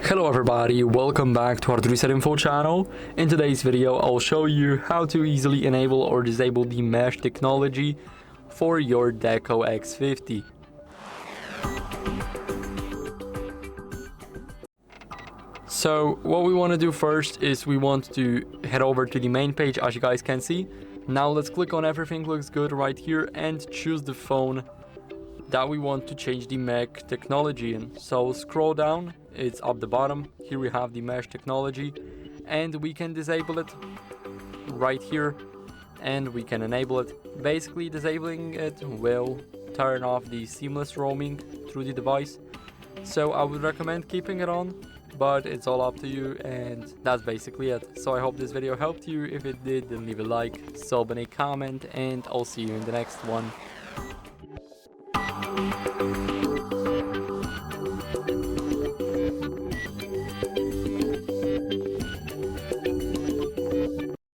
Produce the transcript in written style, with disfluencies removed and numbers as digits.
Hello everybody, welcome back to our Reset Info channel. In today's video I'll show you how to easily enable or disable the mesh technology for your Deco X50. So what we want to do first is we want to head over to the main page, as you guys can see. Now let's click on everything looks good right here and choose the phone that we want to change the mesh technology in. So scroll down, it's up the bottom. Here we have the mesh technology and we can disable it right here and we can enable it. Basically disabling it will turn off the seamless roaming through the device. So I would recommend keeping it on, but it's all up to you, and that's basically it. So I hope this video helped you. If it did, then leave a like, sub and a comment, and I'll see you in the next one.